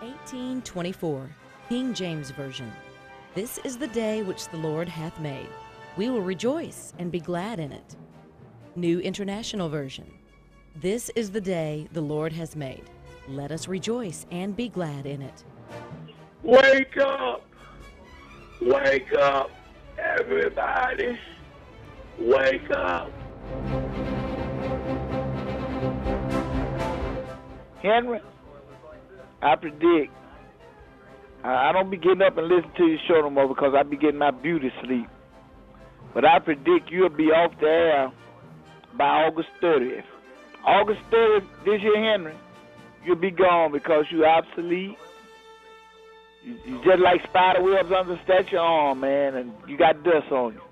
1:18:24, King James Version. This is the day which the Lord hath made. We will rejoice and be glad in it. New International Version. This is the day the Lord has made. Let us rejoice and be glad in it. Wake up! Wake up, everybody! Wake up! Henry, I predict, I don't be getting up and listening to your show no more because I be getting my beauty sleep. But I predict you'll be off the air by August 30th. August 30th this year, Henry, you'll be gone because you're obsolete. You just like spider webs under the statue of your arm, man, and you got dust on you.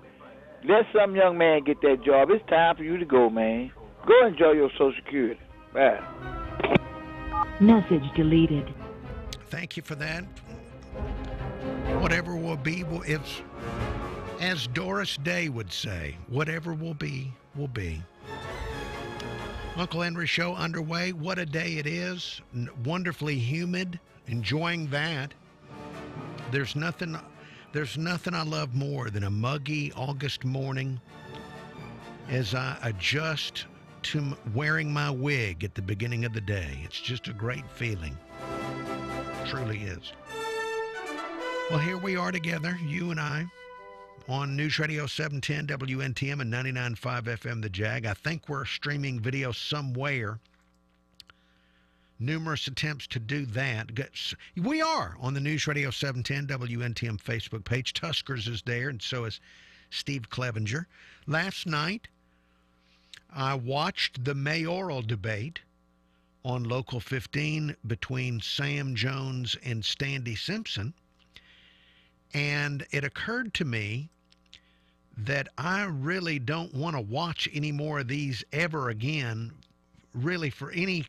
Let some young man get that job. It's time for you to go, man. Go enjoy your Social Security. Bye. Message deleted. Thank you for that. Whatever will be, it's, as Doris Day would say, whatever will be, will be. Uncle Henry Show underway. What a day it is. Wonderfully humid. Enjoying that. There's nothing I love more than a muggy August morning as I adjust to wearing my wig at the beginning of the day. It's just a great feeling. It truly is. Well, here we are together, you and I, on News Radio 710 WNTM and 99.5 FM The Jag. I think we're streaming video somewhere. Numerous attempts to do that. We are on the News Radio 710 WNTM Facebook page. Tuskers is there, and so is Steve Clevenger. Last night, I watched the mayoral debate on Local 15 between Sam Jones and Standy Simpson, and it occurred to me that I really don't want to watch any more of these ever again, really for any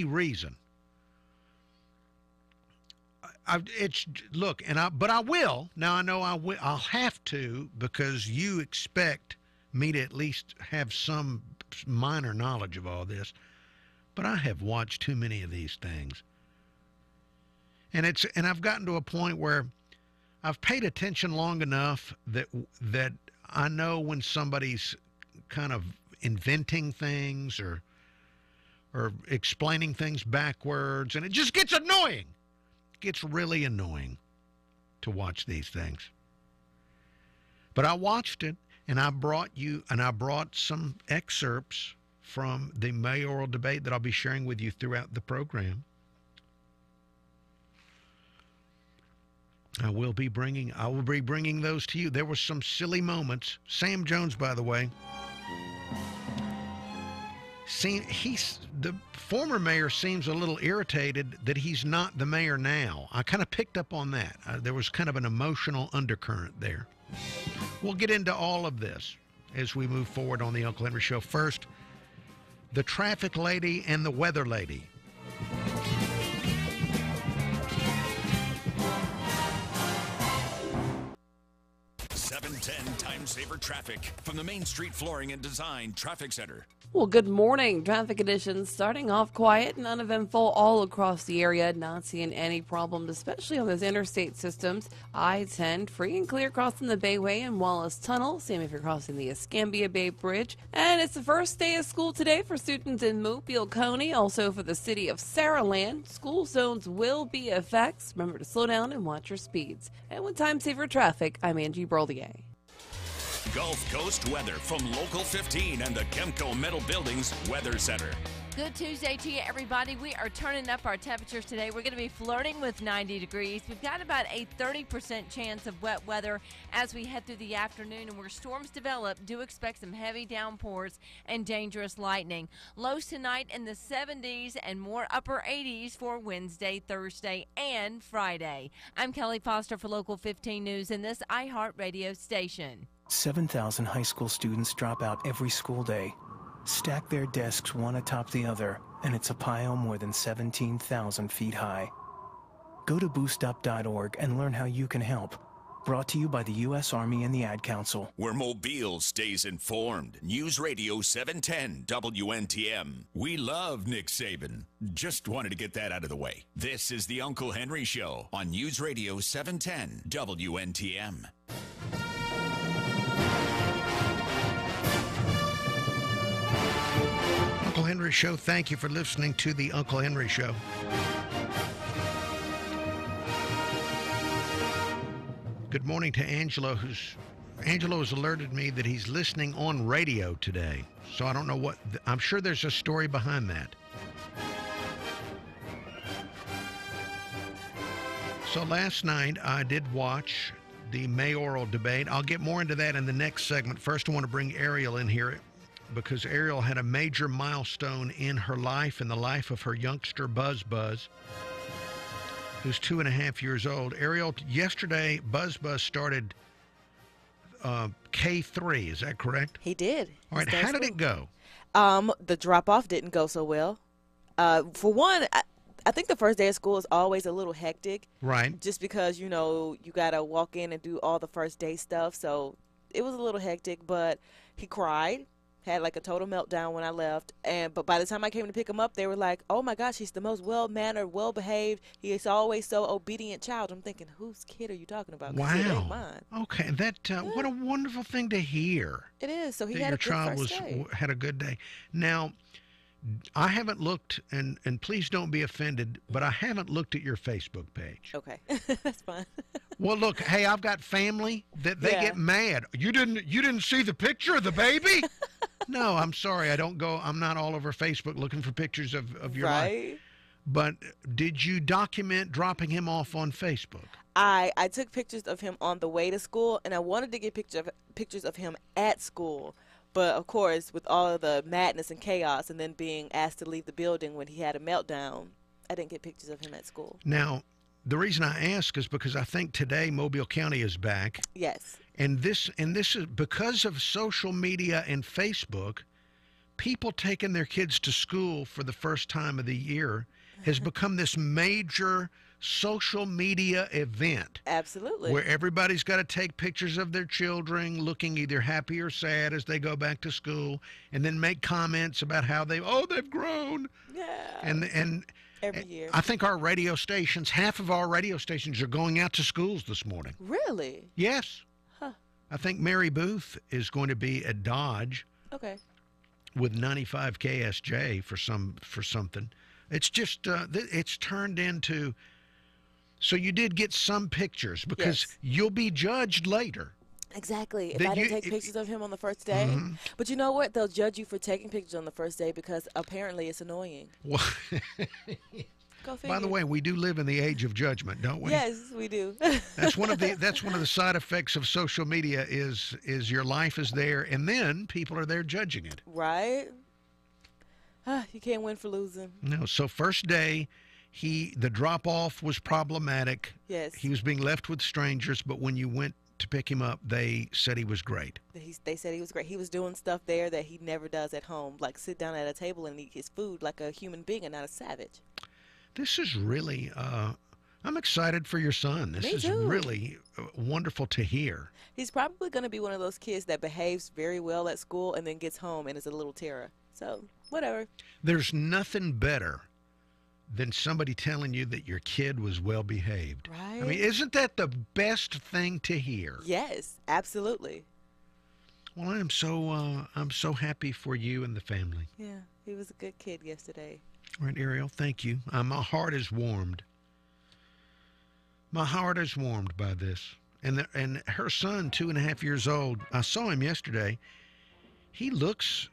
reason. But I will. Now I know I'll have to, because you expect me to at least have some minor knowledge of all this. But I have watched too many of these things. And I've gotten to a point where I've paid attention long enough that I know when somebody's kind of inventing things or explaining things backwards, and it just gets annoying. It gets really annoying to watch these things. But I watched it, and I brought some excerpts from the mayoral debate that I'll be sharing with you throughout the program. I will be bringing those to you. There were some silly moments. Sam Jones, by the way, the former mayor seems a little irritated that he's not the mayor now. I kind of picked up on that. There was kind of an emotional undercurrent there. We'll get into all of this as we move forward on the Uncle Henry Show. First, the traffic lady and the weather lady. Time saver traffic from the Main Street Flooring and Design Traffic Center. Well, good morning. Traffic conditions starting off quiet and uneventful all across the area. Not seeing any problems, especially on those interstate systems. I-10 free and clear crossing the Bayway and Wallace Tunnel. Same if you're crossing the Escambia Bay Bridge. And it's the first day of school today for students in Mobile County. Also for the city of Saraland. School zones will be effects. Remember to slow down and watch your speeds. And with Time Saver Traffic, I'm Angie Brolier. Gulf Coast weather from Local 15 and the Chemco Metal Buildings Weather Center. Good Tuesday to you, everybody. We are turning up our temperatures today. We're going to be flirting with 90 degrees. We've got about a 30% chance of wet weather as we head through the afternoon, and where storms develop, do expect some heavy downpours and dangerous lightning. Lows tonight in the 70s and more upper 80s for Wednesday, Thursday, and Friday. I'm Kelly Foster for Local 15 News in this iHeartRadio station. 7,000 high school students drop out every school day. Stack their desks one atop the other, and it's a pile more than 17,000 feet high. Go to boostup.org and learn how you can help. Brought to you by the U.S. Army and the Ad Council. Where Mobile stays informed. News Radio 710 WNTM. We love Nick Saban. Just wanted to get that out of the way. This is the Uncle Henry Show on News Radio 710 WNTM. Uncle Henry Show, thank you for listening to the Uncle Henry Show. Good morning to Angelo, Angelo has alerted me that he's listening on radio today. So I don't know what, I'm sure there's a story behind that. So last night I did watch the mayoral debate. I'll get more into that in the next segment. First, I want to bring Ariel in here because Ariel had a major milestone in her life, in the life of her youngster Buzz, who's 2.5 years old. Ariel, yesterday Buzz started K3, is that correct? He did. All right, how did it go? The drop-off didn't go so well. For one, I think the first day of school is always a little hectic. Right. Just because, you know, you got to walk in and do all the first day stuff. So it was a little hectic, but he cried, had like a total meltdown when I left. But by the time I came to pick him up, they were like, oh, my gosh, he's the most well-mannered, well-behaved. He is always so obedient child. I'm thinking, whose kid are you talking about? Wow. It ain't mine. Okay, what a wonderful thing to hear. It is. So he that had your a good child first day. had a good day. Now, I haven't looked, and please don't be offended, but I haven't looked at your Facebook page. Okay, that's fine. Well, look, hey, I've got family that they get mad. You didn't see the picture of the baby? No, I'm sorry. I'm not all over Facebook looking for pictures of your life. But did you document dropping him off on Facebook? I took pictures of him on the way to school, and I wanted to get pictures of him at school. But, of course, with all of the madness and chaos and then being asked to leave the building when he had a meltdown, I didn't get pictures of him at school. Now, the reason I ask is because I think today Mobile County is back. Yes. And this is because of social media and Facebook, people taking their kids to school for the first time of the year has become this major social media event. Absolutely. Where everybody's got to take pictures of their children looking either happy or sad as they go back to school, and then make comments about how they've grown. Yeah. And every year. I think half of our radio stations are going out to schools this morning. Really? Yes. Huh. I think Mary Booth is going to be at Dodge. Okay. With 95 KSJ for something. It's just it's turned into. So you did get some pictures because you'll be judged later. Exactly. If I didn't take pictures of him on the first day. Mm-hmm. But you know what? They'll judge you for taking pictures on the first day because apparently it's annoying. Well, go figure. By the way, we do live in the age of judgment, don't we? Yes, we do. That's one of the side effects of social media is your life is there and then people are there judging it. Right? You can't win for losing. No. So first day, the drop-off was problematic. Yes. He was being left with strangers, but when you went to pick him up, they said he was great. They said he was great. He was doing stuff there that he never does at home, like sit down at a table and eat his food like a human being and not a savage. This is really, I'm excited for your son. This is really wonderful to hear. He's probably going to be one of those kids that behaves very well at school and then gets home and is a little terror. So, whatever. There's nothing better than somebody telling you that your kid was well behaved. Right. I mean, isn't that the best thing to hear? Yes, absolutely. Well, I'm so happy for you and the family. Yeah, he was a good kid yesterday. All right, Ariel, thank you. My heart is warmed. My heart is warmed by this. And her son, 2.5 years old, I saw him yesterday. He looks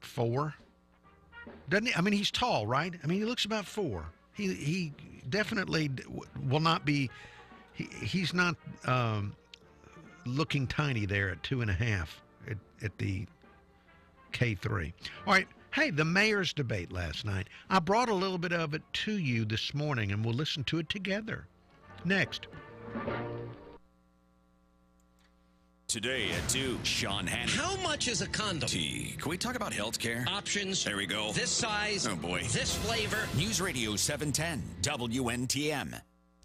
4. Doesn't he? I mean, he's tall, right? I mean, he looks about 4. He definitely will not be. He's not looking tiny there at 2.5 at the K3. All right. Hey, the mayor's debate last night. I brought a little bit of it to you this morning, and we'll listen to it together. Next. Today at 2, Sean Hannon. How much is a condom? Can we talk about health care? Options. There we go. This size. Oh, boy. This flavor. News Radio 710, WNTM.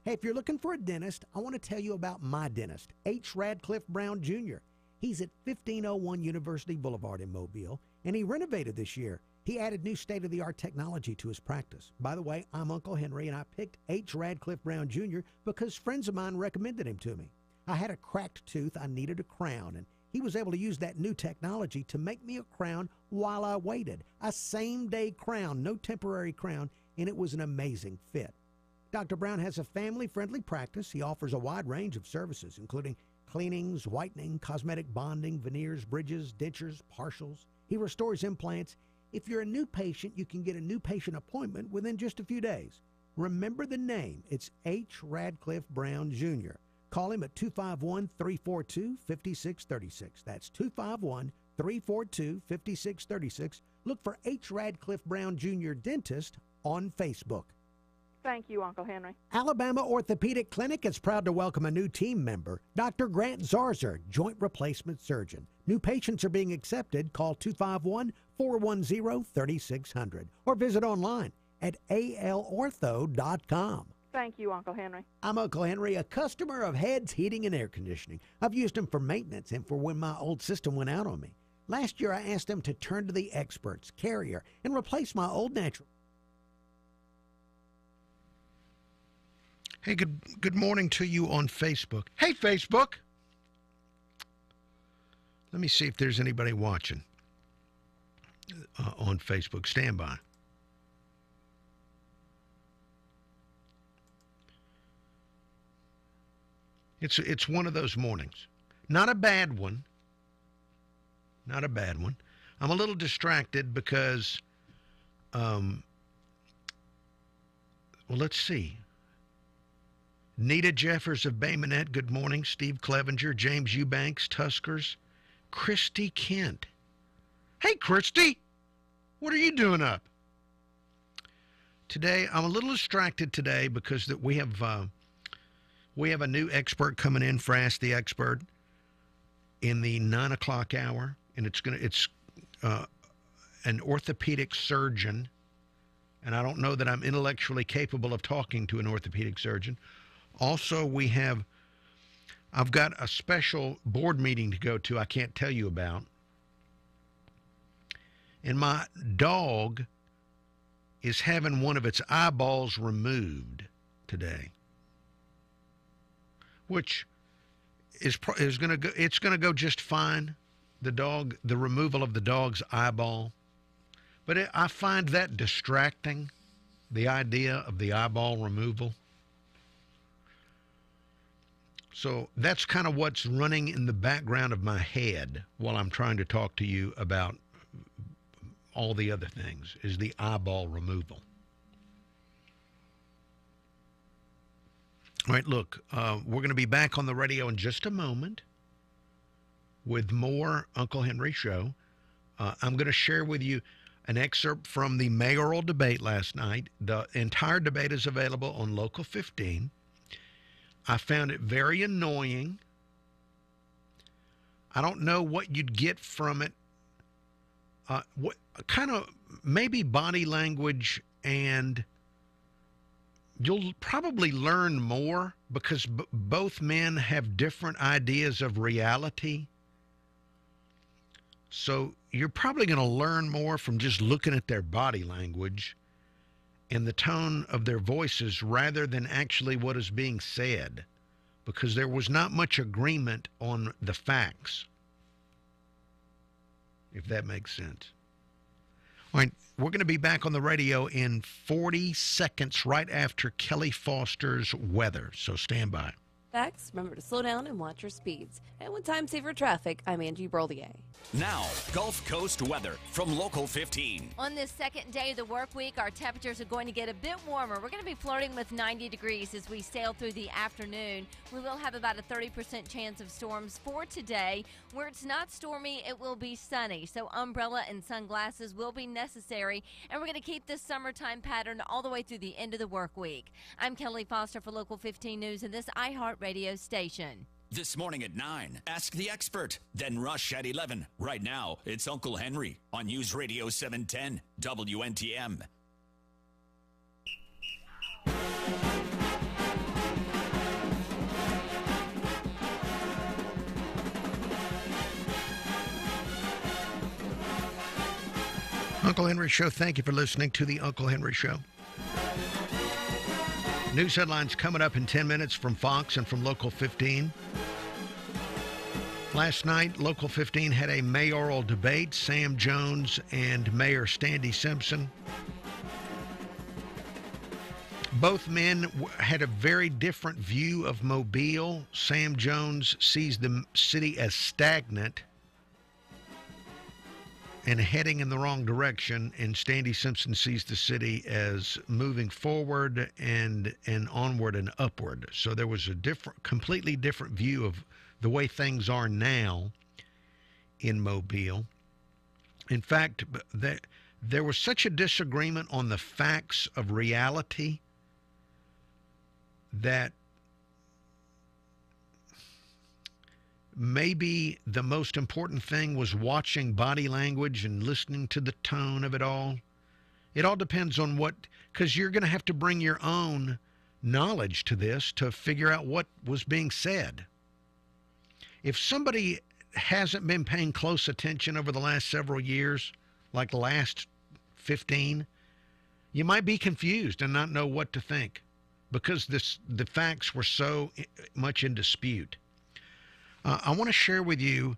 Hey, if you're looking for a dentist, I want to tell you about my dentist, H. Radcliffe Brown Jr. He's at 1501 University Boulevard in Mobile, and he renovated this year. He added new state-of-the-art technology to his practice. By the way, I'm Uncle Henry, and I picked H. Radcliffe Brown Jr. because friends of mine recommended him to me. I had a cracked tooth. I needed a crown, and he was able to use that new technology to make me a crown while I waited. A same-day crown, no temporary crown, and it was an amazing fit. Dr. Brown has a family-friendly practice. He offers a wide range of services, including cleanings, whitening, cosmetic bonding, veneers, bridges, dentures, partials. He restores implants. If you're a new patient, you can get a new patient appointment within just a few days. Remember the name. It's H. Radcliffe Brown Jr. Call him at 251-342-5636. That's 251-342-5636. Look for H. Radcliffe Brown Jr. Dentist on Facebook. Thank you, Uncle Henry. Alabama Orthopedic Clinic is proud to welcome a new team member, Dr. Grant Zarzer, joint replacement surgeon. New patients are being accepted. Call 251-410-3600 or visit online at alortho.com. Thank you, Uncle Henry. I'm Uncle Henry, a customer of Heads Heating and Air Conditioning. I've used them for maintenance and for when my old system went out on me. Last year, I asked them to turn to the experts, Carrier, and replace my old natural. Hey, good morning to you on Facebook. Hey, Facebook. Let me see if there's anybody watching on Facebook. Stand by. It's one of those mornings. Not a bad one. Not a bad one. I'm a little distracted because, well, let's see. Nita Jeffers of Bay Minette, good morning. Steve Clevenger, James Eubanks, Tuskers, Christy Kent. Hey, Christy, what are you doing up? Today, I'm a little distracted today because we have a new expert coming in for Ask the Expert in the 9 o'clock hour, and it's an orthopedic surgeon, and I don't know that I'm intellectually capable of talking to an orthopedic surgeon. Also, I've got a special board meeting to go to I can't tell you about. And my dog is having one of its eyeballs removed today, which is going to go. It's going to go just fine. The removal of the dog's eyeball, but I find that distracting. The idea of the eyeball removal. So that's kind of what's running in the background of my head while I'm trying to talk to you about all the other things, is the eyeball removal. All right, look, we're going to be back on the radio in just a moment with more Uncle Henry Show. I'm going to share with you an excerpt from the mayoral debate last night. The entire debate is available on Local 15. I found it very annoying. I don't know what you'd get from it. What kind of maybe body language, and you'll probably learn more because both men have different ideas of reality. So you're probably going to learn more from just looking at their body language and the tone of their voices rather than actually what is being said, because there was not much agreement on the facts, if that makes sense. All right, we're going to be back on the radio in 40 seconds right after Kelly Foster's weather, so stand by. Facts, remember to slow down and watch your speeds. And with time saver traffic, I'm Angie Brolier. Now, Gulf Coast weather from Local 15. On this second day of the work week, our temperatures are going to get a bit warmer. We're going to be flirting with 90 degrees as we sail through the afternoon. We will have about a 30% chance of storms for today. Where it's not stormy, it will be sunny. So umbrella and sunglasses will be necessary. And we're going to keep this summertime pattern all the way through the end of the work week. I'm Kelly Foster for Local 15 News and this iHeartRadio station. This morning at 9, Ask the Expert. Then Rush at 11. Right now, it's Uncle Henry on News Radio 710 WNTM. Uncle Henry Show, thank you for listening to the Uncle Henry Show. News headlines coming up in 10 minutes from Fox and from Local 15. Last night, Local 15 had a mayoral debate, Sam Jones and Mayor Standy Simpson. Both men had a very different view of Mobile. Sam Jones sees the city as stagnant and heading in the wrong direction, and Standy Simpson sees the city as moving forward and onward and upward. So there was a completely different view of the way things are now in Mobile. In fact, there was such a disagreement on the facts of reality that maybe the most important thing was watching body language and listening to the tone of it all. It all depends on because you're going to have to bring your own knowledge to this to figure out what was being said. If somebody hasn't been paying close attention over the last several years, like the last 15, you might be confused and not know what to think because the facts were so much in dispute. I want to share with you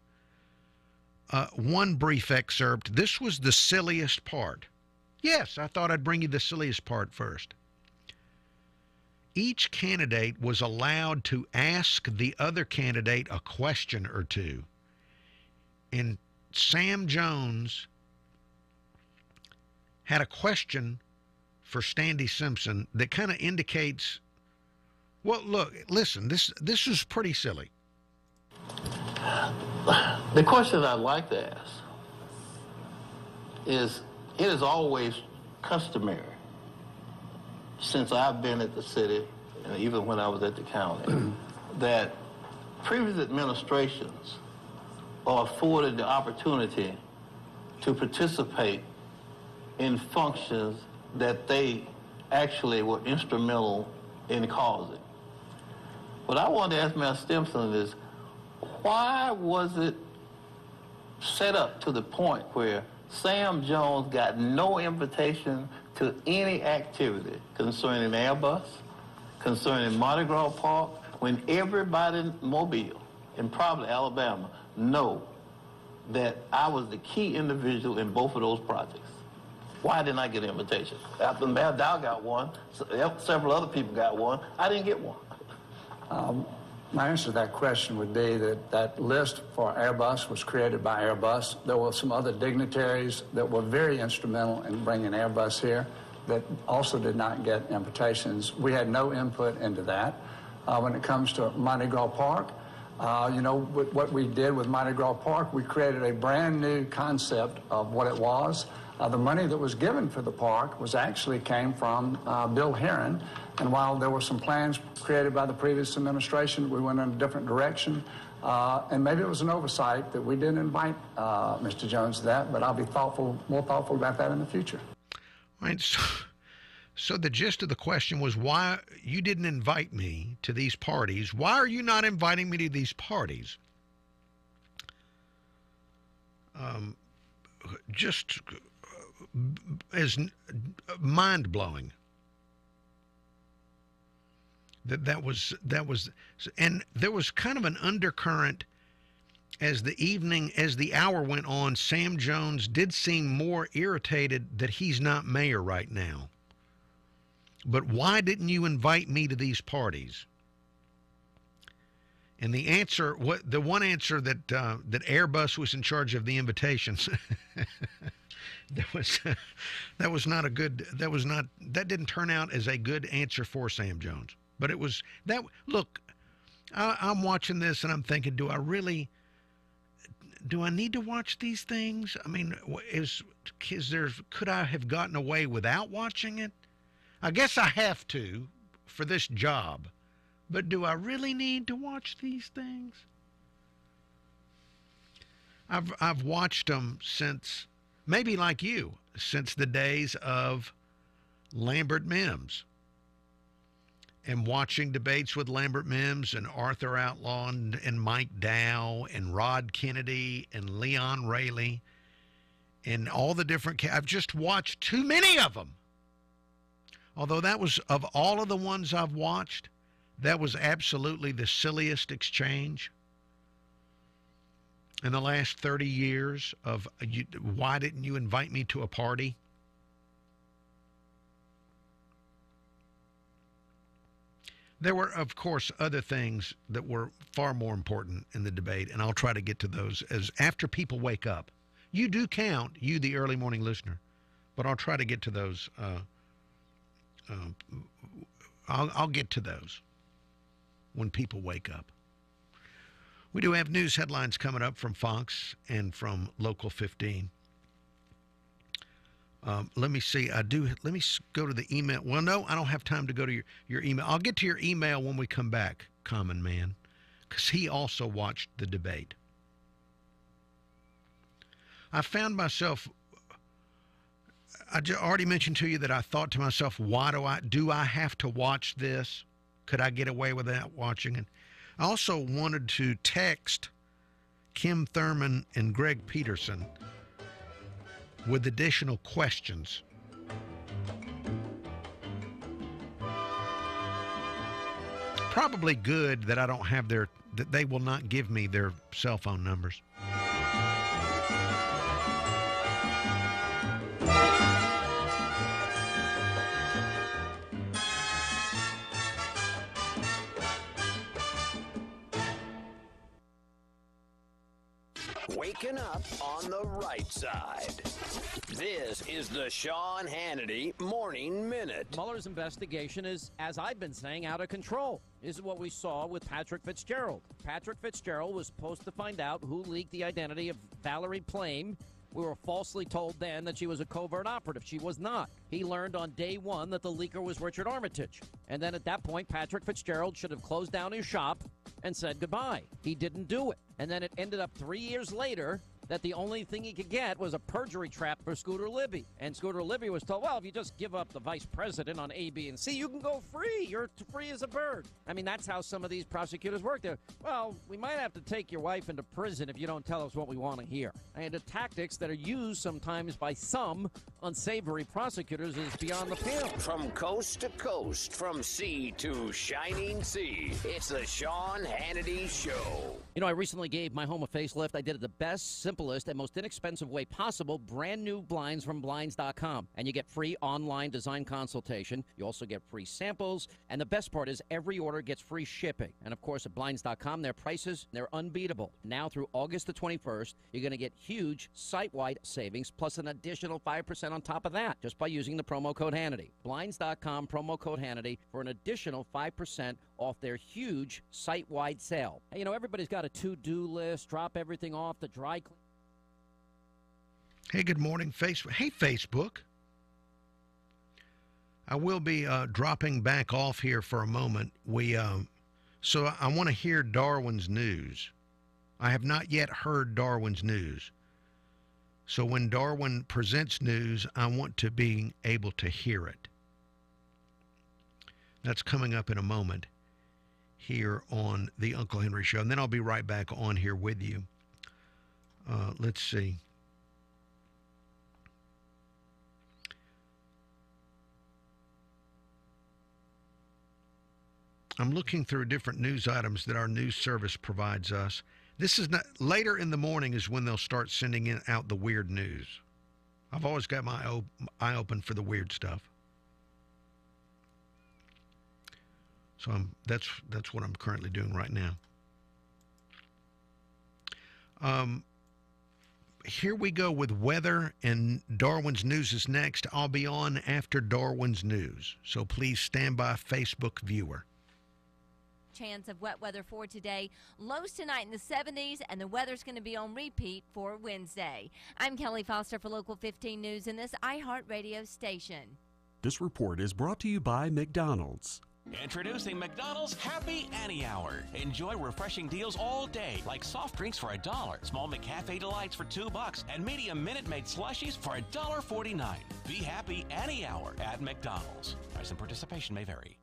one brief excerpt. This was the silliest part. Yes, I thought I'd bring you the silliest part first. Each candidate was allowed to ask the other candidate a question or two. And Sam Jones had a question for Standy Simpson that kind of indicates, well, look, listen, this is pretty silly. The question I'd like to ask is, it is always customary since I've been at the city, and even when I was at the county, that previous administrations are afforded the opportunity to participate in functions that they actually were instrumental in causing. What I want to ask Mr. Simpson is, why was it set up to the point where Sam Jones got no invitation to any activity concerning Airbus, concerning Mardi Gras Park, when everybody in Mobile and probably Alabama know that I was the key individual in both of those projects? Why didn't I get an invitation? After Mayor Dow got one, several other people got one, I didn't get one. My answer to that question would be that list for Airbus was created by Airbus. There were some other dignitaries that were very instrumental in bringing Airbus here that also did not get invitations. We had no input into that. When it comes to Mardi Gras Park, what we did with Mardi Gras Park, we created a brand new concept of what it was. The money that was given for the park came from Bill Herron. And while there were some plans created by the previous administration, we went in a different direction. And maybe it was an oversight that we didn't invite Mr. Jones to that, but I'll be more thoughtful about that in the future. All right. So the gist of the question was why you didn't invite me to these parties. Why are you not inviting me to these parties? Just as mind-blowing. That was, and there was kind of an undercurrent as the hour went on. Sam Jones did seem more irritated that he's not mayor right now. But why didn't you invite me to these parties? And the answer, the one answer that Airbus was in charge of the invitations. That didn't turn out as a good answer for Sam Jones. But it was that. Look, I'm watching this and I'm thinking, do I need to watch these things? I mean, could I have gotten away without watching it? I guess I have to for this job. But do I really need to watch these things? I've watched them since, maybe like you, since the days of Lambert Mims. And watching debates with Lambert Mims and Arthur Outlaw and Mike Dow and Rod Kennedy and Leon Rayleigh And all the different, I've just watched too many of them. Although that was, of all of the ones I've watched, that was absolutely the silliest exchange in the last 30 years of, why didn't you invite me to a party? There were, of course, other things that were far more important in the debate, and I'll try to get to those as after people wake up. You do count, you the early morning listener, but I'll try to get to those. I'll get to those when people wake up. We do have news headlines coming up from Fox and from Local 15. Let me see. Let me go to the email. Well, no, I don't have time to go to your email. I'll get to your email when we come back, Common Man, because he also watched the debate. I found myself, I already mentioned to you that I thought to myself, why do I have to watch this? Could I get away without watching it? I also wanted to text Kim Thurman and Greg Peterson with additional questions. Probably good that I don't have that they will not give me their cell phone numbers. Waking up on the right side. This is the Sean Hannity Morning Minute. Mueller's investigation is, as I've been saying, out of control. This is what we saw with Patrick Fitzgerald. Patrick Fitzgerald was supposed to find out who leaked the identity of Valerie Plame. We were falsely told then that she was a covert operative. She was not. He learned on day one that the leaker was Richard Armitage. And then at that point, Patrick Fitzgerald should have closed down his shop and said goodbye. He didn't do it. And then it ended up 3 years later that the only thing he could get was a perjury trap for Scooter Libby. And Scooter Libby was told, well, if you just give up the vice president on A, B, and C, you can go free. You're free as a bird. I mean, that's how some of these prosecutors work. They're, well, we might have to take your wife into prison if you don't tell us what we want to hear. And the tactics that are used sometimes by some unsavory prosecutors is beyond the pale. From coast to coast, from sea to shining sea, it's the Sean Hannity Show. You know, I recently gave my home a facelift. I did it the best, simplest, and most inexpensive way possible. Brand new blinds from Blinds.com. And you get free online design consultation. You also get free samples. And the best part is every order gets free shipping. And of course, at Blinds.com, their prices, they're unbeatable. Now through August the 21st, you're going to get huge site-wide savings plus an additional 5% on top of that just by using the promo code Hannity. Blinds.com, promo code Hannity for an additional 5% off their huge site-wide sale. You know, everybody's got a to-do list, drop everything off the dry clean. Hey, good morning, Facebook. Hey, Facebook. I will be dropping back off here for a moment. So I want to hear Darwin's news. I have not yet heard Darwin's news. So when Darwin presents news, I want to be able to hear it. That's coming up in a moment here on the Uncle Henry Show. And then I'll be right back on here with you. Let's see. I'm looking through different news items that our news service provides us. This is not, later in the morning is when they'll start sending out the weird news. I've always got my eye open for the weird stuff. So that's what I'm currently doing right now. Here we go with weather, and Darwin's news is next. I'll be on after Darwin's news. So please stand by, Facebook viewer. Chance of wet weather for today. Lows tonight in the 70s, and the weather's going to be on repeat for Wednesday. I'm Kelly Foster for Local 15 News in this iHeartRadio station. This report is brought to you by McDonald's. Introducing McDonald's Happy Annie Hour. Enjoy refreshing deals all day, like soft drinks for $1, small McCafe Delights for $2, and medium Minute Maid slushies for $1.49. Be Happy Annie Hour at McDonald's. Price and participation may vary.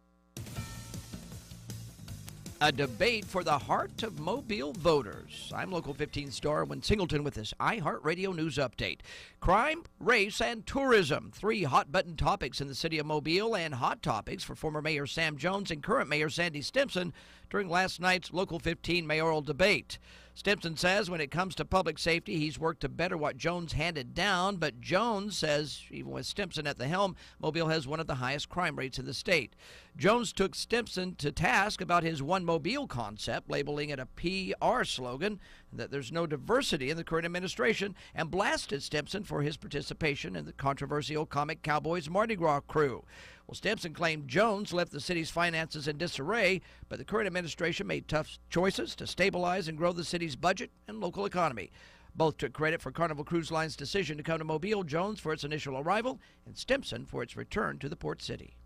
A debate for the heart of Mobile voters. I'm Local 15 star Win Singleton with this iHeartRadio News Update. Crime, race, and tourism. 3 hot-button topics in the city of Mobile, and hot topics for former Mayor Sam Jones and current Mayor Sandy Stimpson during last night's Local 15 mayoral debate. Stimpson says when it comes to public safety, he's worked to better what Jones handed down, but Jones says even with Stimpson at the helm, Mobile has one of the highest crime rates in the state. Jones took Stimpson to task about his One Mobile concept, labeling it a PR slogan, and that there's no diversity in the current administration, and blasted Stimpson for his participation in the controversial Comic Cowboys Mardi Gras crew. Well, Stimpson claimed Jones left the city's finances in disarray, but the current administration made tough choices to stabilize and grow the city's budget and local economy. Both took credit for Carnival Cruise Line's decision to come to Mobile, Jones for its initial arrival, and Stimpson for its return to the port city.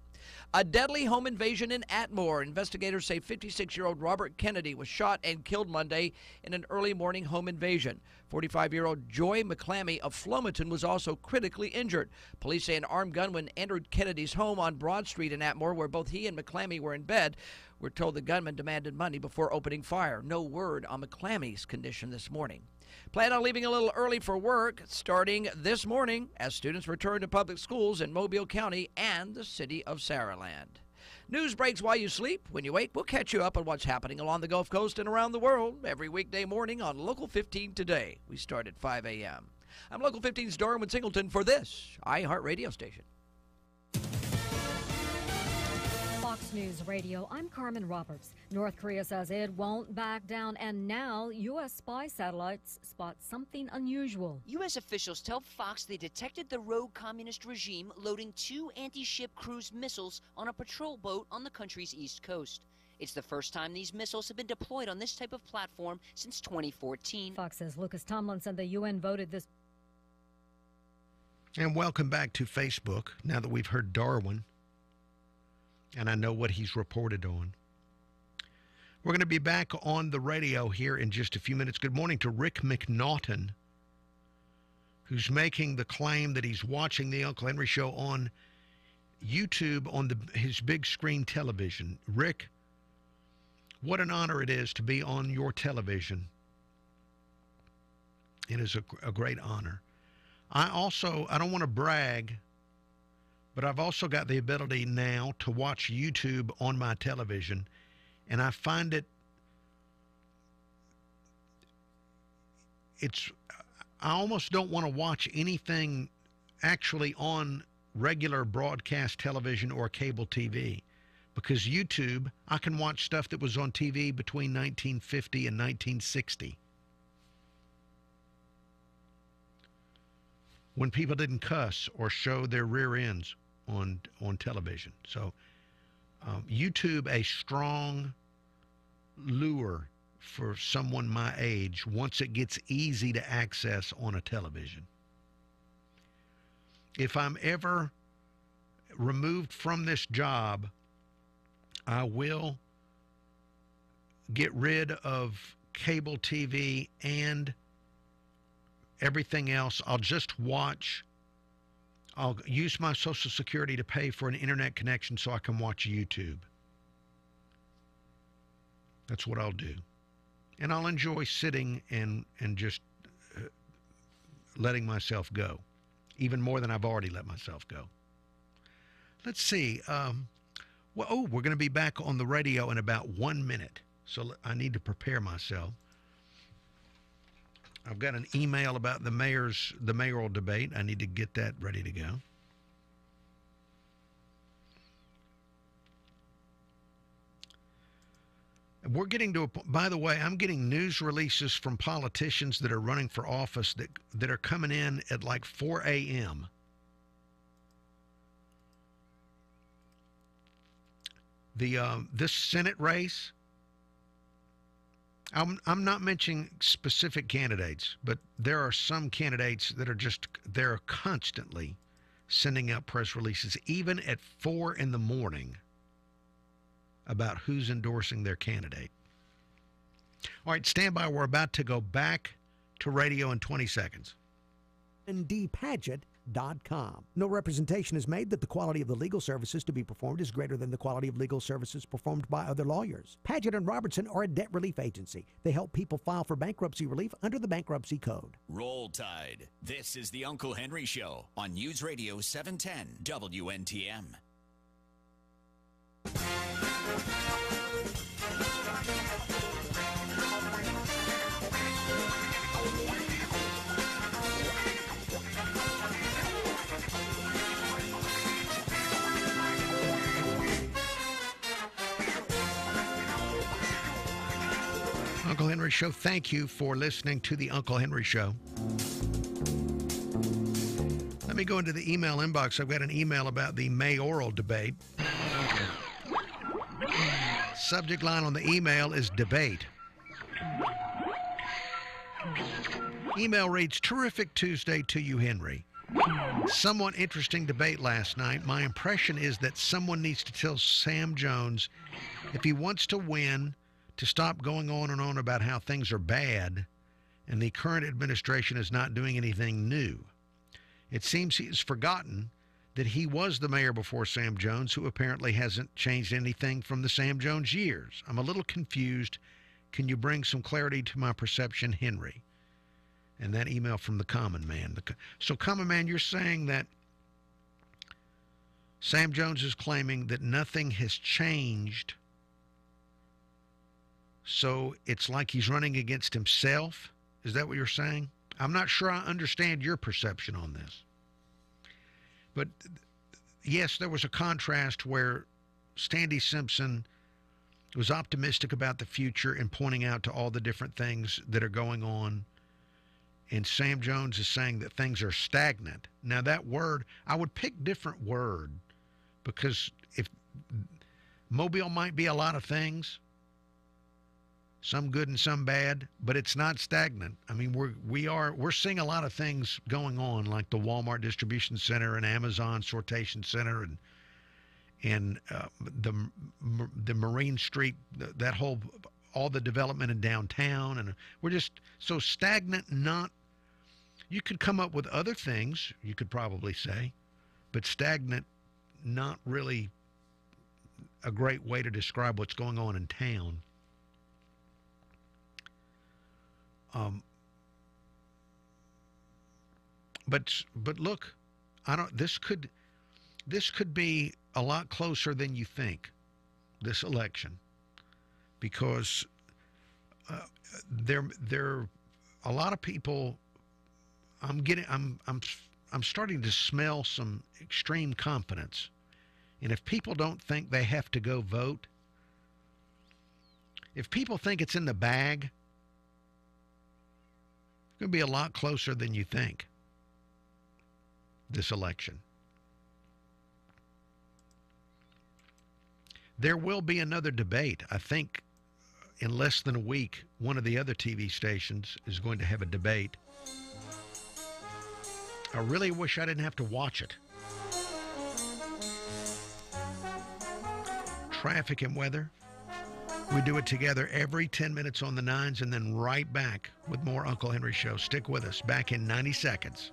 A deadly home invasion in Atmore. Investigators say 56-year-old Robert Kennedy was shot and killed Monday in an early morning home invasion. 45-year-old Joy McClammy of Flomaton was also critically injured. Police say an armed gunman entered Kennedy's home on Broad Street in Atmore, where both he and McClammy were in bed. We're told the gunman demanded money before opening fire. No word on McClammy's condition this morning. Plan on leaving a little early for work starting this morning as students return to public schools in Mobile County and the city of Saraland. News breaks while you sleep. When you wake, we'll catch you up on what's happening along the Gulf Coast and around the world every weekday morning on Local 15 Today. We start at 5 a.m. I'm Local 15's Darwin Singleton for this iHeartRadio station. Fox News Radio, I'm Carmen Roberts. North Korea says it won't back down, and now U.S. spy satellites spot something unusual. U.S. officials tell Fox they detected the rogue communist regime loading 2 anti-ship cruise missiles on a patrol boat on the country's east coast. It's the first time these missiles have been deployed on this type of platform since 2014. Fox says Lucas Tomlinson, the UN voted this. And welcome back to Facebook, now that we've heard Darwin. And I know what he's reported on. We're going to be back on the radio here in just a few minutes. Good morning to Rick McNaughton, who's making the claim that he's watching the Uncle Henry Show on YouTube on his big screen television. Rick, what an honor it is to be on your television. It is a great honor. I don't want to brag, but I've also got the ability now to watch YouTube on my television, and I find I almost don't want to watch anything actually on regular broadcast television or cable TV, because YouTube, I can watch stuff that was on TV between 1950 and 1960. When people didn't cuss or show their rear ends on television. So YouTube, a strong lure for someone my age once it gets easy to access on a television. If I'm ever removed from this job, I will get rid of cable TV and everything else. I'll use my Social Security to pay for an internet connection so I can watch YouTube. That's what I'll do. And I'll enjoy sitting and just letting myself go, even more than I've already let myself go. Let's see. We're going to be back on the radio in about 1 minute, so I need to prepare myself. I've got an email about the mayoral debate. I need to get that ready to go. We're getting to by the way, I'm getting news releases from politicians that are running for office that are coming in at like 4 a.m. This Senate race, I'm not mentioning specific candidates, but there are some candidates that are they're constantly sending out press releases, even at 4 in the morning, about who's endorsing their candidate. All right, stand by. We're about to go back to radio in 20 seconds. D. Padgett PagetandRoberts.com. No representation is made that the quality of the legal services to be performed is greater than the quality of legal services performed by other lawyers. Paget and Robertson are a debt relief agency. They help people file for bankruptcy relief under the Bankruptcy Code. Roll Tide. This is the Uncle Henry Show on News Radio 710 WNTM. Uncle Henry Show, thank you for listening to the Uncle Henry Show. Let me go into the email inbox. I've got an email about the mayoral debate. Subject line on the email is debate. Email reads, terrific Tuesday to you, Henry. Somewhat interesting debate last night. My impression is that someone needs to tell Sam Jones if he wants to win to stop going on and on about how things are bad and the current administration is not doing anything new. It seems he has forgotten that he was the mayor before Sam Jones, who apparently hasn't changed anything from the Sam Jones years. I'm a little confused. Can you bring some clarity to my perception, Henry? And that email from the Common Man. So, Common Man, you're saying that Sam Jones is claiming that nothing has changed, so it's like he's running against himself? Is that what you're saying? I'm not sure I understand your perception on this. But yes, there was a contrast where Standy Simpson was optimistic about the future and pointing out to all the different things that are going on. And Sam Jones is saying that things are stagnant. Now that word, I would pick different word, because if Mobile might be a lot of things, some good and some bad, but it's not stagnant. I mean, we're seeing a lot of things going on, like the Walmart distribution center and Amazon sortation center, and the Marine Street, that whole, all the development in downtown, and we're just so stagnant. Not, you could come up with other things, you could probably say, but stagnant, not really a great way to describe what's going on in town. But look, this could be a lot closer than you think, this election, because there a lot of people. I'm starting to smell some extreme confidence, and if people don't think they have to go vote, if people think it's in the bag, it's going to be a lot closer than you think, this election. There will be another debate. I think in less than a week, one of the other TV stations is going to have a debate. I really wish I didn't have to watch it. Traffic and weather. We do it together every 10 minutes on the 9s, and then right back with more Uncle Henry Show. Stick with us. Back in 90 seconds.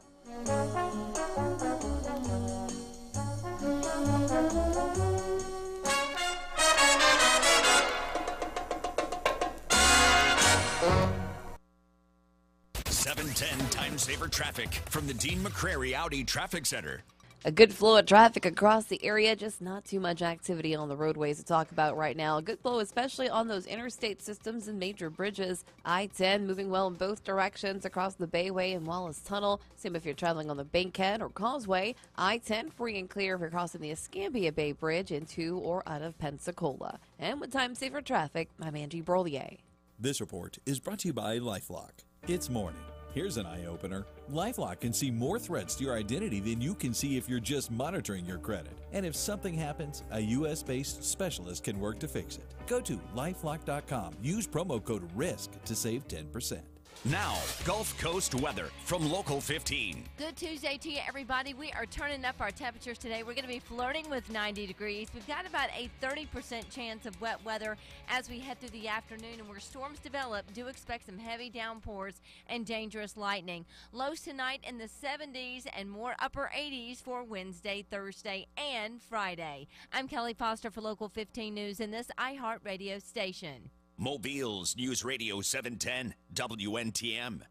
Time saver traffic from the Dean McCrary Audi Traffic Center. A good flow of traffic across the area, just not too much activity on the roadways to talk about right now. A good flow, especially on those interstate systems and major bridges. I-10 moving well in both directions across the Bayway and Wallace Tunnel. Same if you're traveling on the Bankhead or Causeway. I-10 free and clear if you're crossing the Escambia Bay Bridge into or out of Pensacola. And with time saver traffic, I'm Angie Brolier. This report is brought to you by LifeLock. It's morning. Here's an eye-opener. LifeLock can see more threats to your identity than you can see if you're just monitoring your credit. And if something happens, a U.S.-based specialist can work to fix it. Go to LifeLock.com. Use promo code RISK to save 10%. Now, Gulf Coast weather from Local 15. Good Tuesday to you, everybody. We are turning up our temperatures today. We're going to be flirting with 90 degrees. We've got about a 30% chance of wet weather as we head through the afternoon, and where storms develop, do expect some heavy downpours and dangerous lightning. Lows tonight in the 70s and more upper 80s for Wednesday, Thursday, and Friday. I'm Kelly Foster for Local 15 News in this iHeartRadio station. Mobile's News Radio 710 WNTM.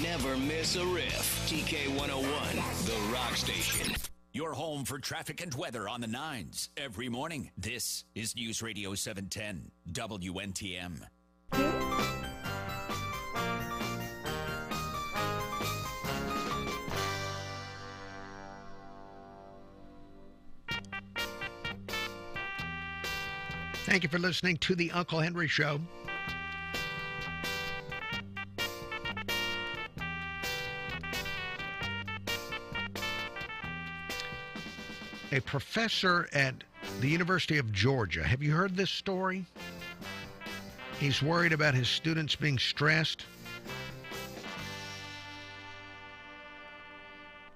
Never miss a riff. TK 101, the rock station. Your home for traffic and weather on the 9s every morning. This is News Radio 710 WNTM. Thank you for listening to the Uncle Henry Show. A professor at the University of Georgia. Have you heard this story? He's worried about his students being stressed.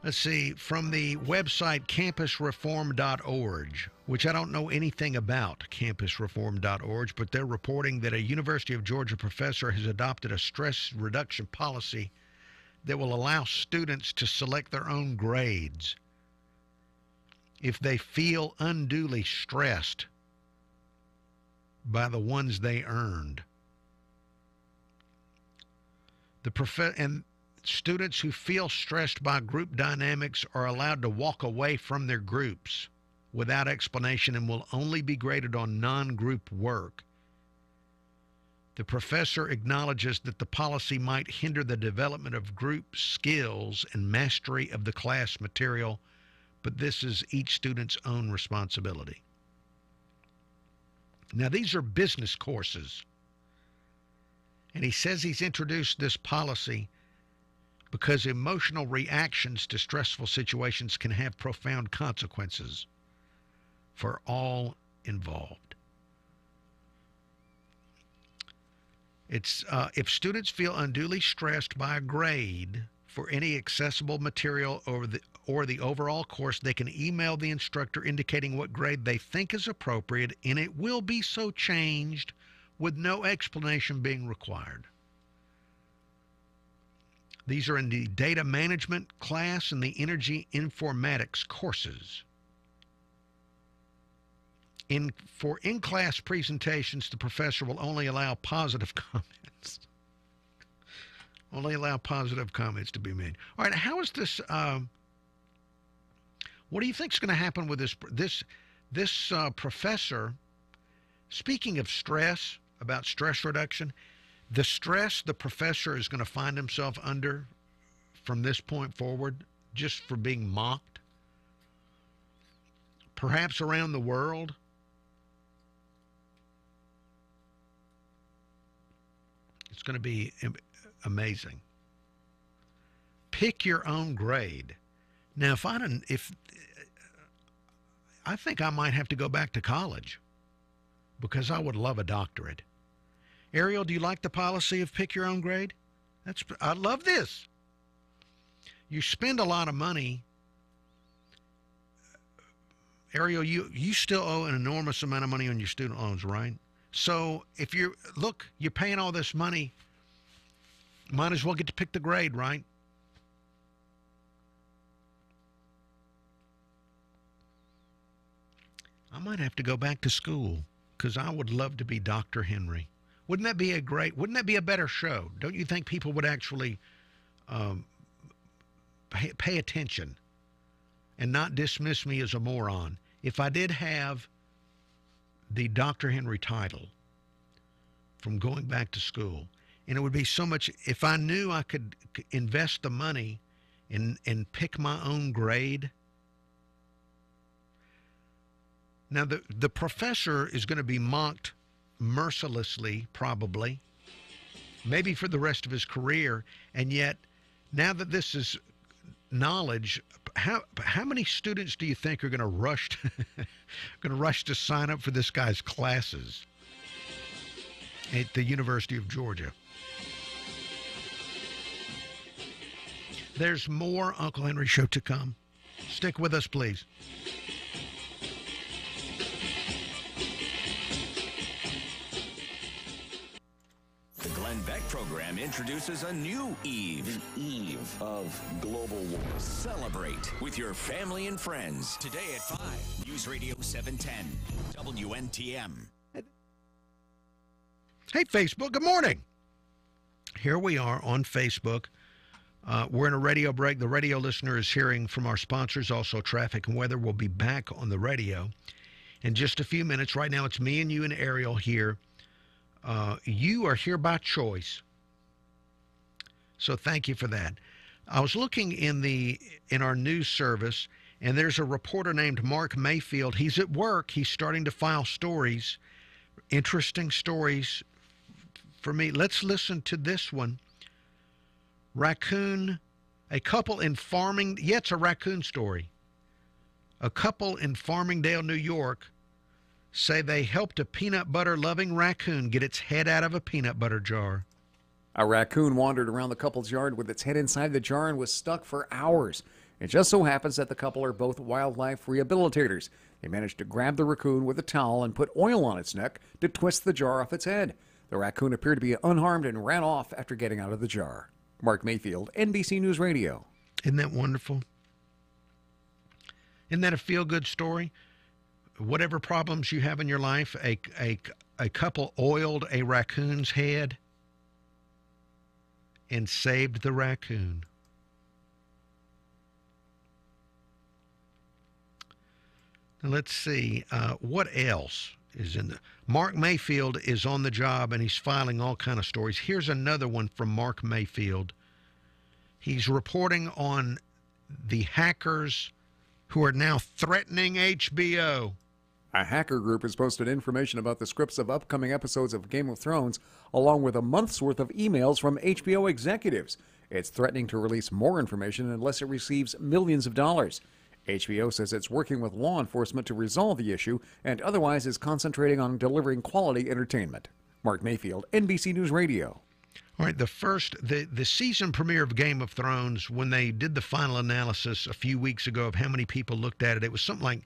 Let's see, from the website campusreform.org, which I don't know anything about, campusreform.org, but they're reporting that a University of Georgia professor has adopted a stress reduction policy that will allow students to select their own grades if they feel unduly stressed by the ones they earned. Students who feel stressed by group dynamics are allowed to walk away from their groups without explanation and will only be graded on non-group work. The professor acknowledges that the policy might hinder the development of group skills and mastery of the class material, but this is each student's own responsibility. Now, these are business courses, and he says he's introduced this policy because emotional reactions to stressful situations can have profound consequences for all involved. It's if students feel unduly stressed by a grade for any accessible material or the overall course, they can email the instructor indicating what grade they think is appropriate, and it will be so changed with no explanation being required. These are in the data management class and the energy informatics courses. For in-class presentations, the professor will only allow positive comments. Only allow positive comments to be made. All right, how is this? What do you think is going to happen with this professor? Speaking of stress, about stress reduction, the stress the professor is going to find himself under from this point forward, just for being mocked, perhaps around the world. It's going to be amazing. Pick your own grade. Now, I think I might have to go back to college because I would love a doctorate. Ariel, do you like the policy of pick your own grade? I love this. You spend a lot of money. Ariel, you still owe an enormous amount of money on your student loans, right? So if you're paying all this money, might as well get to pick the grade, right? I might have to go back to school because I would love to be Dr. Henry. Wouldn't that be a better show? Don't you think people would actually pay attention and not dismiss me as a moron if I did have the Dr. Henry title from going back to school? And it would be so much, if I knew I could invest the money and pick my own grade. Now, the professor is going to be mocked mercilessly, probably, maybe for the rest of his career. And yet, now that this is knowledge, how many students do you think are going to rush to sign up for this guy's classes? at the University of Georgia. There's more Uncle Henry Show to come. Stick with us, please. The Glenn Beck program introduces a new eve. The eve of global war. Celebrate with your family and friends. Today at 5. News Radio 710. WNTM. Hey, Facebook, good morning. Here we are on Facebook. We're in a radio break. The radio listener is hearing from our sponsors. Also, traffic and weather will be back on the radio in just a few minutes. Right now, it's me and you and Ariel here. You are here by choice. So thank you for that. I was looking in our news service, and there's a reporter named Mark Mayfield. He's at work. He's starting to file stories, interesting stories for me. Let's listen to this one. Raccoon, a couple in Farming, yeah, it's a raccoon story. A couple in Farmingdale, New York, say they helped a peanut butter loving raccoon get its head out of a peanut butter jar. A raccoon wandered around the couple's yard with its head inside the jar and was stuck for hours. It just so happens that the couple are both wildlife rehabilitators. They managed to grab the raccoon with a towel and put oil on its neck to twist the jar off its head. The raccoon appeared to be unharmed and ran off after getting out of the jar. Mark Mayfield, NBC News Radio. Isn't that wonderful? Isn't that a feel-good story? Whatever problems you have in your life, a couple oiled a raccoon's head and saved the raccoon. Now let's see, what else is in the... Mark Mayfield is on the job, and he's filing all kind of stories. Here's another one from Mark Mayfield. He's reporting on the hackers who are now threatening HBO. A hacker group has posted information about the scripts of upcoming episodes of Game of Thrones, along with a month's worth of emails from HBO executives. It's threatening to release more information unless it receives millions of dollars. HBO says it's working with law enforcement to resolve the issue and otherwise is concentrating on delivering quality entertainment. Mark Mayfield, NBC News Radio. All right, the season premiere of Game of Thrones, when they did the final analysis a few weeks ago of how many people looked at it, it was something like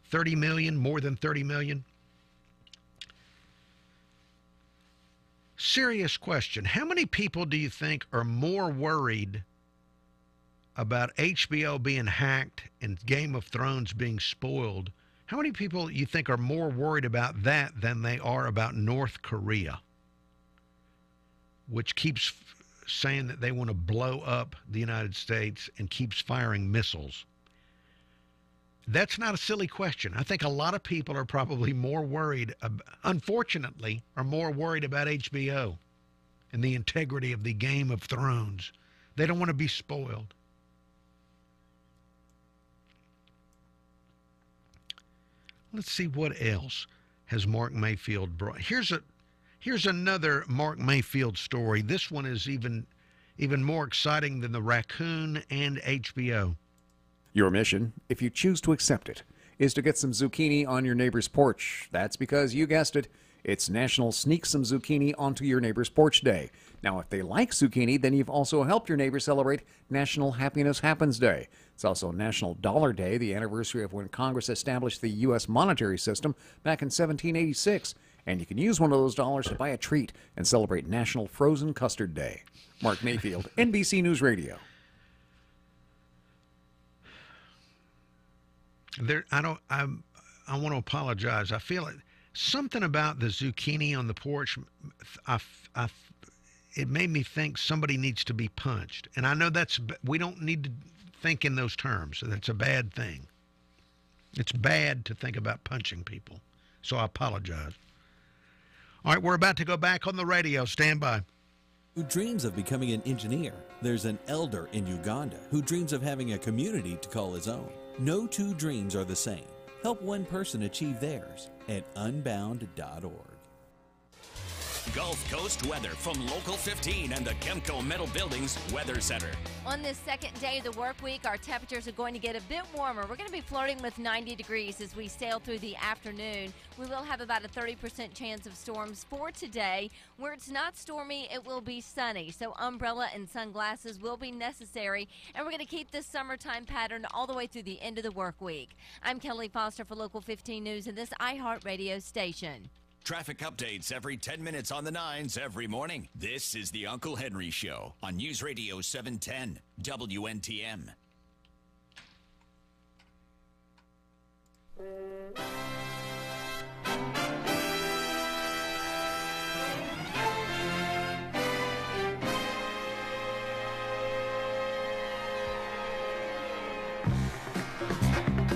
30 million, more than 30 million. Serious question. How many people do you think are more worried about HBO being hacked and Game of Thrones being spoiled? How many people you think are more worried about that than they are about North Korea, which keeps saying that they want to blow up the United States and keeps firing missiles? That's not a silly question. I think a lot of people are probably more worried, unfortunately, are more worried about HBO and the integrity of the Game of Thrones. They don't want to be spoiled. Let's see what else has Mark Mayfield brought. Here's another Mark Mayfield story. This one is even more exciting than the raccoon and HBO. Your mission, if you choose to accept it, is to get some zucchini on your neighbor's porch. That's because, you guessed it, it's National Sneak Some Zucchini Onto Your Neighbor's Porch Day. Now, if they like zucchini, then you've also helped your neighbor celebrate National Happiness Happens Day. It's also National Dollar Day, the anniversary of when Congress established the U.S. monetary system back in 1786. And you can use one of those dollars to buy a treat and celebrate National Frozen Custard Day. Mark Mayfield, NBC News Radio. I want to apologize. I feel it. Something about the zucchini on the porch, it made me think somebody needs to be punched. And I know we don't need to think in those terms. That's a bad thing. It's bad to think about punching people. So I apologize. All right, we're about to go back on the radio. Stand by. Who dreams of becoming an engineer? There's an elder in Uganda who dreams of having a community to call his own. No two dreams are the same. Help one person achieve theirs at unbound.org. Gulf Coast weather from Local 15 and the Chemco Metal Buildings Weather Center. On this second day of the work week, our temperatures are going to get a bit warmer. We're going to be flirting with 90 degrees as we sail through the afternoon. We will have about a 30% chance of storms for today. Where it's not stormy, it will be sunny, so umbrella and sunglasses will be necessary, and we're going to keep this summertime pattern all the way through the end of the work week. I'm Kelly Foster for Local 15 News and this iHeartRadio station. Traffic updates every 10 minutes on the 9s every morning. This is the Uncle Henry Show on News Radio 710 WNTM.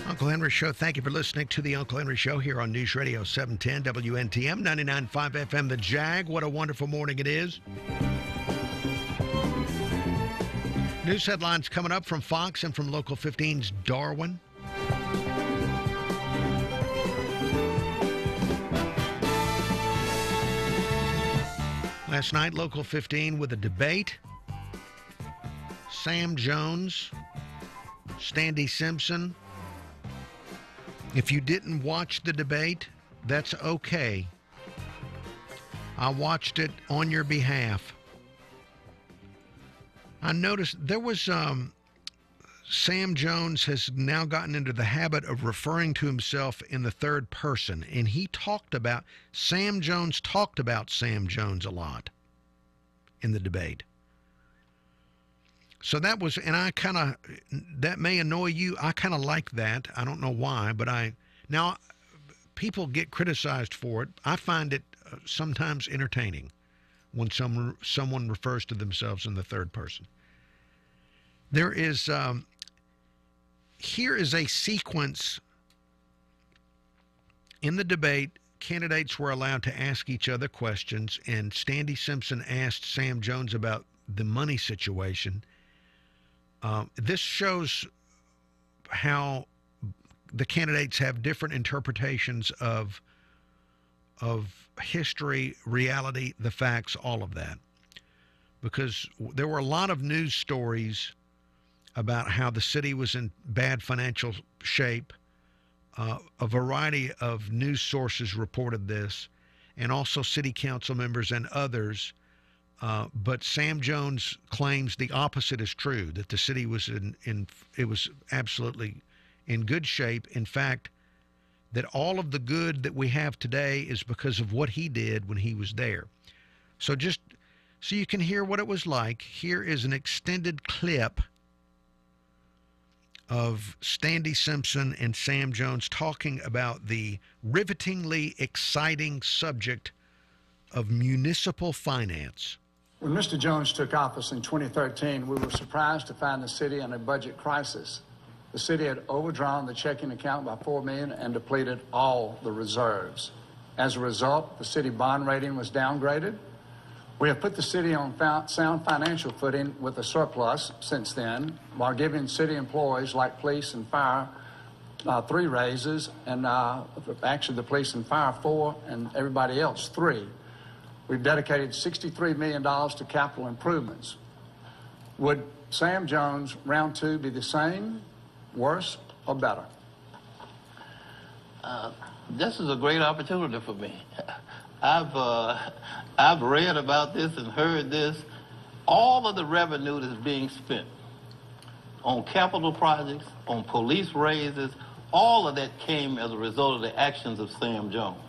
Uncle Henry Show. Thank you for listening to the Uncle Henry Show here on News Radio 710 WNTM 99.5 FM. The Jag. What a wonderful morning it is. News headlines coming up from Fox and from Local 15's Darwin. Last night, Local 15 with a debate. Sam Jones, Standy Simpson. If you didn't watch the debate, that's okay. I watched it on your behalf. I noticed there was Sam Jones has now gotten into the habit of referring to himself in the third person, and Sam Jones talked about Sam Jones a lot in the debate. So that was, and that may annoy you. I kind of like that. I don't know why, but now people get criticized for it. I find it sometimes entertaining when someone refers to themselves in the third person. There is, here is a sequence in the debate. Candidates were allowed to ask each other questions, and Standy Simpson asked Sam Jones about the money situation. This shows how the candidates have different interpretations of history, reality, the facts, all of that. Because there were a lot of news stories about how the city was in bad financial shape. A variety of news sources reported this, and also city council members and others. But Sam Jones claims the opposite is true, that the city was it was absolutely in good shape. In fact, that all of the good that we have today is because of what he did when he was there. So just so you can hear what it was like, here is an extended clip of Standy Simpson and Sam Jones talking about the rivetingly exciting subject of municipal finance. When Mr. Jones took office in 2013, we were surprised to find the city in a budget crisis. The city had overdrawn the checking account by $4 million and depleted all the reserves. As a result, the city bond rating was downgraded. We have put the city on sound financial footing with a surplus since then, while giving city employees like police and fire 3 raises, and actually the police and fire 4, and everybody else 3. We've dedicated $63 million to capital improvements. Would Sam Jones round 2 be the same, worse, or better? This is a great opportunity for me. I've read about this and heard this. All of the revenue that's being spent on capital projects, on police raises, all of that came as a result of the actions of Sam Jones.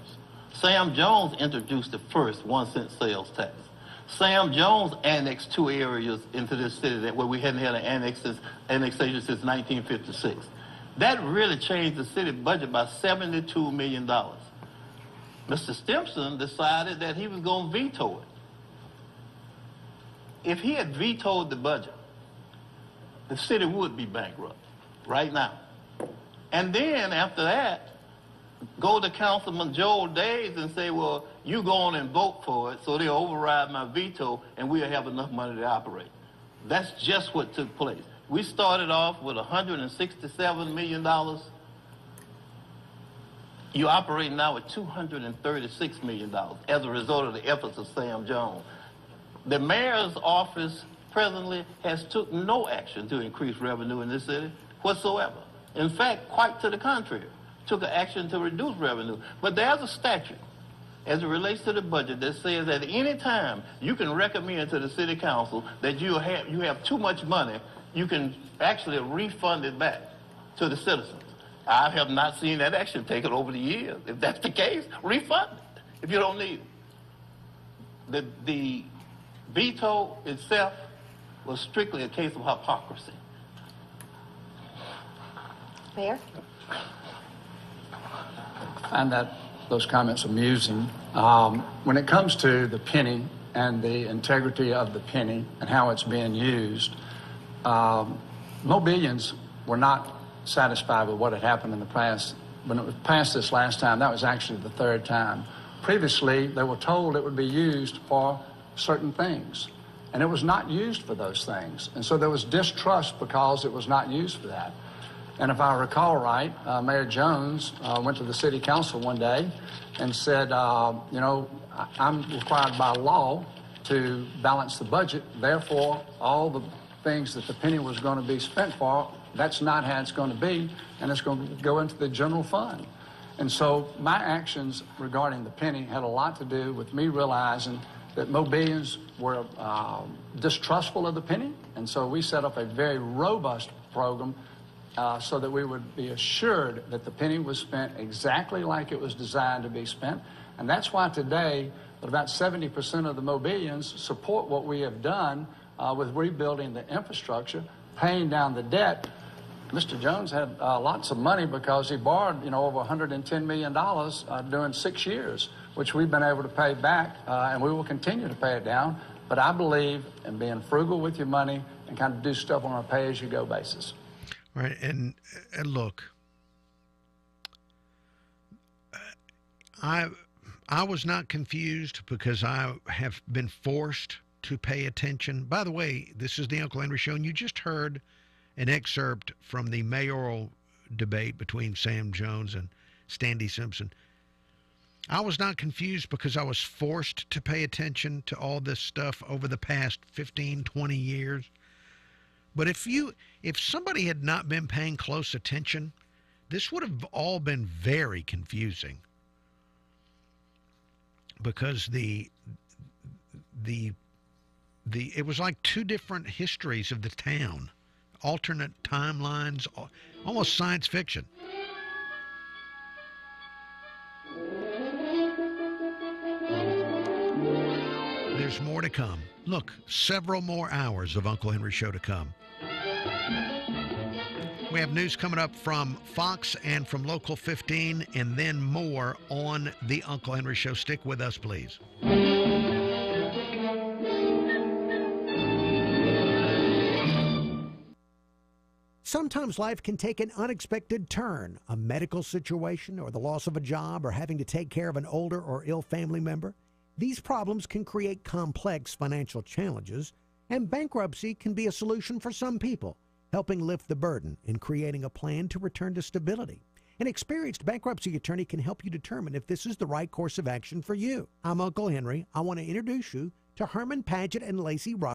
Sam Jones introduced the first 1-cent sales tax. Sam Jones annexed 2 areas into this city where we hadn't had an annexation since 1956. That really changed the city budget by $72 million. Mr. Stimson decided that he was going to veto it. If he had vetoed the budget, the city would be bankrupt right now. And then after that, go to Councilman Joel Days and say, well, you go on and vote for it, so they'll override my veto and we'll have enough money to operate. That's just what took place. We started off with $167 million. You're operating now at $236 million as a result of the efforts of Sam Jones. The mayor's office presently has took no action to increase revenue in this city whatsoever. In fact, quite to the contrary, took an action to reduce revenue. But there's a statute as it relates to the budget that says at any time you can recommend to the city council that you have too much money, you can actually refund it back to the citizens. I have not seen that action taken over the years. If that's the case, refund it if you don't need it. The veto itself was strictly a case of hypocrisy. Mayor? I find those comments amusing. When it comes to the penny and the integrity of the penny and how it's being used, Mobilians were not satisfied with what had happened in the past. When it was passed this last time, that was actually the third time. Previously, they were told it would be used for certain things, and it was not used for those things. And so there was distrust because it was not used for that. And if I recall right, Mayor Jones went to the city council one day and said, you know, I'm required by law to balance the budget. Therefore, all the things that the penny was going to be spent for, that's not how it's going to be, and it's going to go into the general fund. And so my actions regarding the penny had a lot to do with me realizing that Mobilians were distrustful of the penny, and so we set up a very robust program so that we would be assured that the penny was spent exactly like it was designed to be spent. And that's why today, about 70% of the Mobilians support what we have done with rebuilding the infrastructure, paying down the debt. Mr. Jones had lots of money because he borrowed, over $110 million during 6 years, which we've been able to pay back, and we will continue to pay it down. But I believe in being frugal with your money and kind of do stuff on a pay-as-you-go basis. Right, and look, I was not confused because I have been forced to pay attention. By the way, this is the Uncle Henry Show, and you just heard an excerpt from the mayoral debate between Sam Jones and Standy Simpson. I was not confused because I was forced to pay attention to all this stuff over the past 15, 20 years. But if somebody had not been paying close attention, this would have all been very confusing. Because it was like two different histories of the town, alternate timelines, almost science fiction. There's more to come. Look, several more hours of Uncle Henry Show to come. We have news coming up from Fox and from Local 15, and then more on the Uncle Henry Show. Stick with us, please. Sometimes life can take an unexpected turn, a medical situation or the loss of a job or having to take care of an older or ill family member. These problems can create complex financial challenges, and bankruptcy can be a solution for some people, helping lift the burden and creating a plan to return to stability. An experienced bankruptcy attorney can help you determine if this is the right course of action for you. I'm Uncle Henry. I want to introduce you to Herman Padgett and Lacey Roberts.